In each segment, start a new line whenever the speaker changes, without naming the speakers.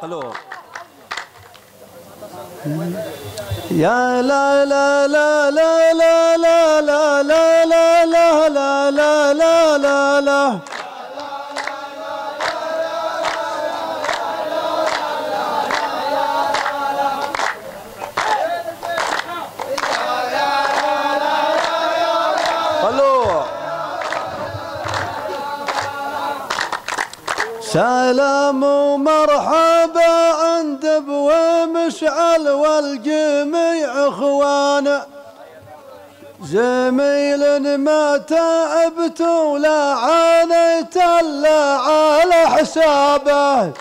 الو يا لا لا لا لا لا لا لا لا لا لا لا لا لا لا لا سلام ومرحبا عند ابو مشعل والجميع اخوانا، زميل ما تعبت ولا عانيت الا على حسابه.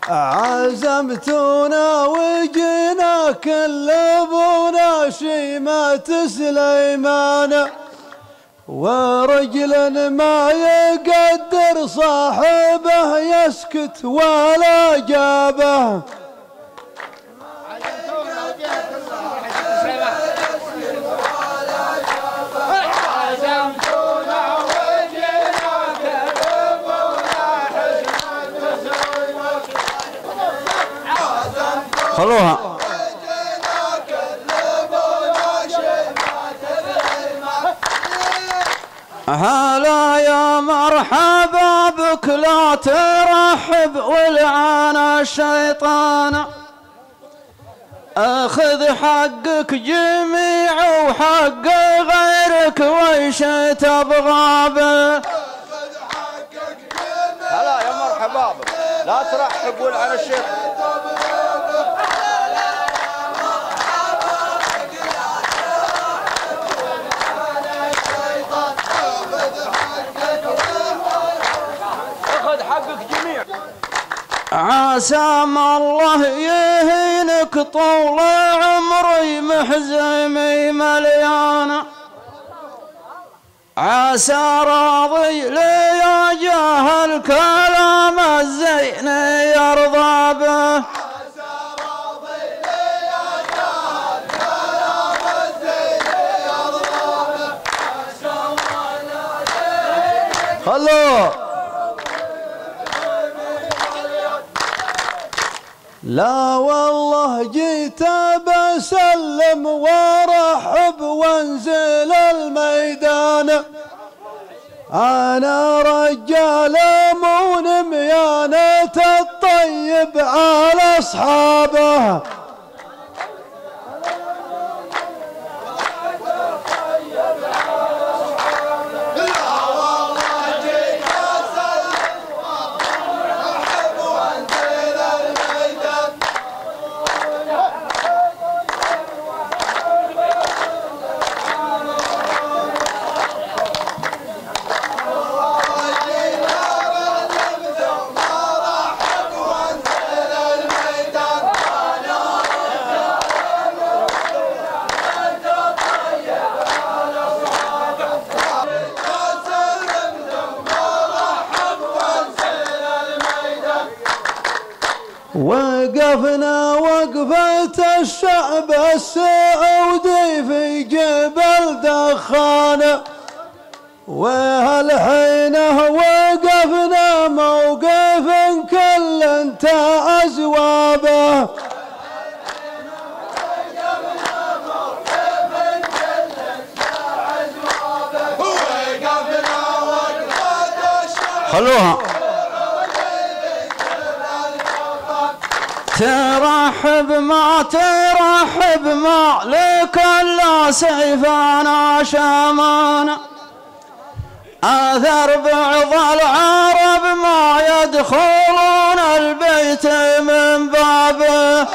عزمتونا وجينا كلبونا شيمة سليمان، ورجل ما يقدر صاحبه يسكت ولا جابه. خلوها هلا يا مرحبا بك لا ترحب ولعن الشيطان، اخذ حقك جميع وحق غيرك ويش تبغى به.
هلا يا مرحبا بك لا ترحب ولعن الشيطان.
عسام الله يهينك طول عمري محزمي مليانة، عسى راضي لي جاه الكلام الزين يرضى به. خلو لا والله جيت بسلم وارحب وانزل الميدان، انا رجال مو نميانة الطيب على اصحابه. وقفنا وقفة الشعب السعودي في جبل دخان، وهالحين وقفنا موقف كل انت أزوابه. خلوها ترحب ما ترحب ما لك الا سيفنا شامان، اثر بعض العرب ما يدخلون البيت من بابه.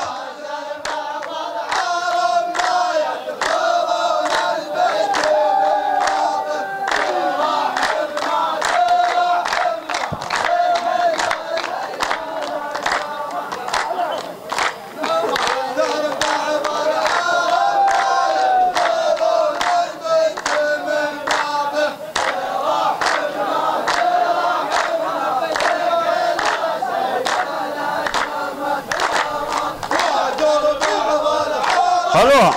خلوها.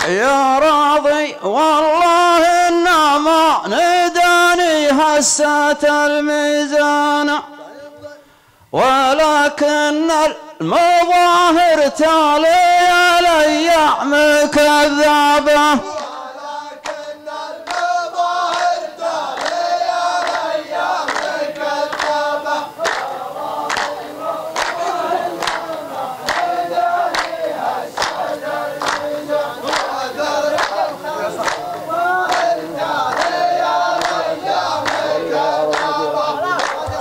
يا راضي والله إنا ما نداني هسات الميزان، ولكن المظاهر تالي الأيام كذابة.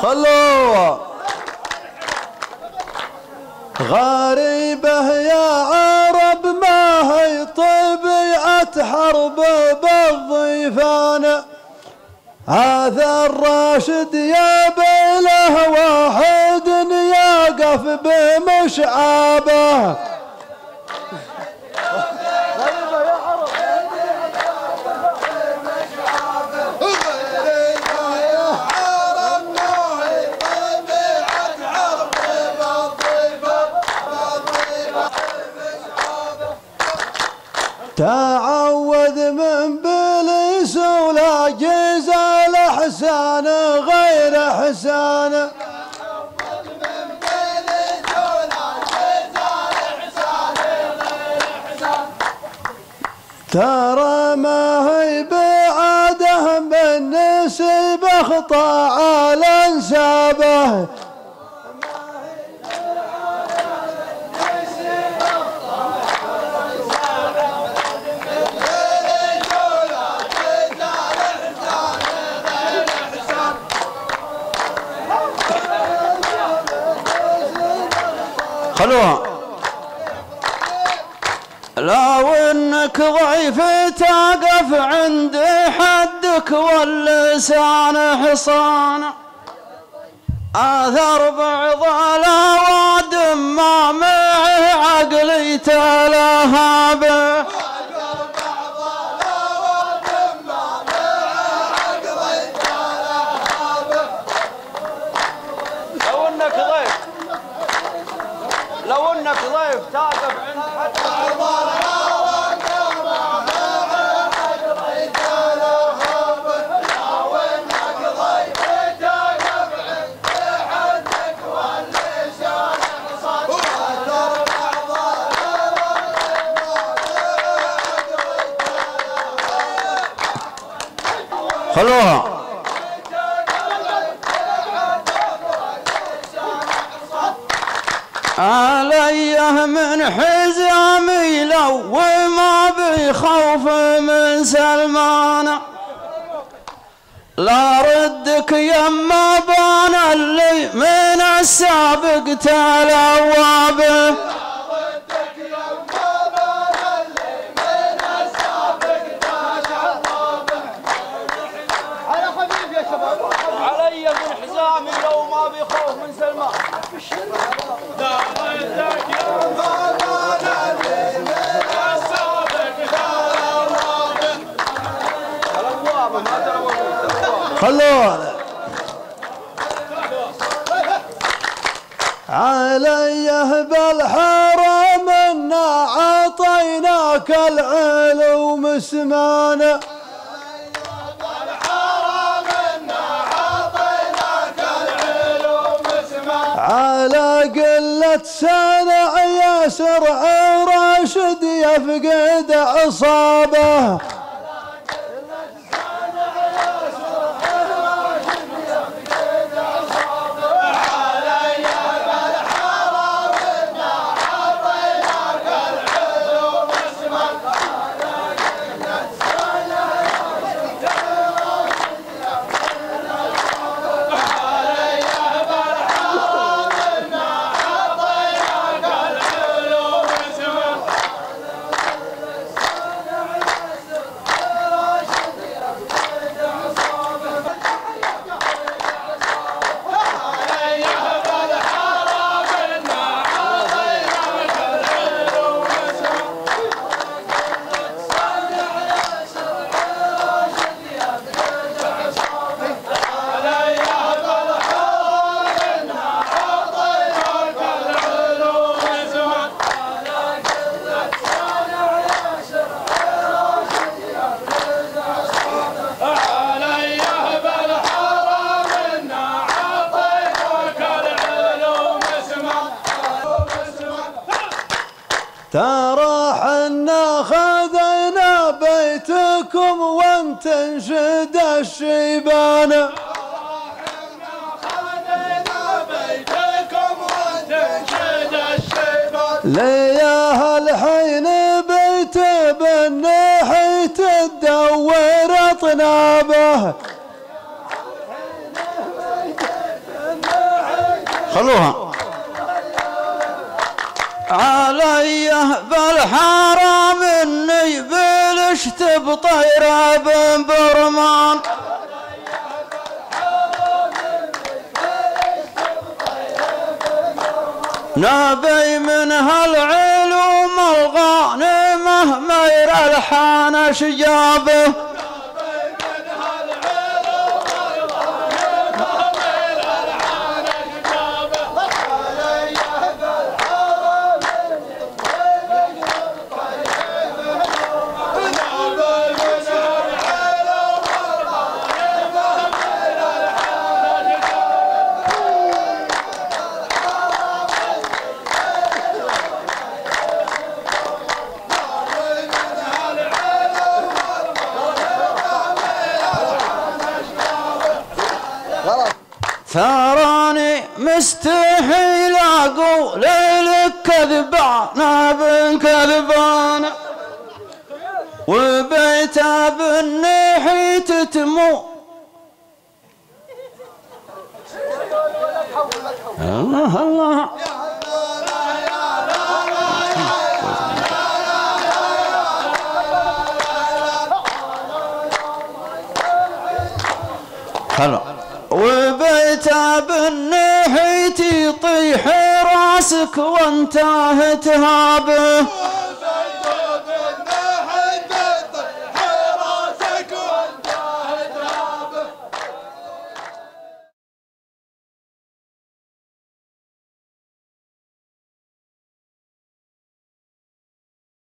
خلوها. غريبة يا عرب ما هي طبيعة حرب بالضيفان، هذا الراشد يا بيله واحد يقف بمشعابه. تعوذ من بليس ولا جزال حسان غير حسان. ترى ما هي بعاده من نسب اخطاء الانسابه. خلوها. لو انك ضيف تقف عند حدك واللسان حصان، اثر بعض الاوادم ما معه عقلي تلهى به.
لو انك ضيف تقف عند حد
خلوها. عليه من حزامي لو وما بخوف من سلمان، لا ردك يما بان اللي من السابق تلوى به.
علي من حزامي لو ما بخوف من سلمان.
خلونا. عليه بالحرم انا عطيناك العلوم سمانه، على قلة سنع ياسر راشد يفقد عصابه. ترى حنا خذينا بيتكم وانت انشد الشيبان. ليها الحين بيت بالناحية تدور اطنابه.
خلوها عليه بالحرام اني بلشت بطيره بن برمان. نبي من هالعلوم الغانمه مير الحان شجابه. تراني مستحيل اقول لك كذبان بن كذبان، وبيته بالنحي تتمو. الله الله حلو. وبيته بالنحي تطيح راسك وانت تهابه.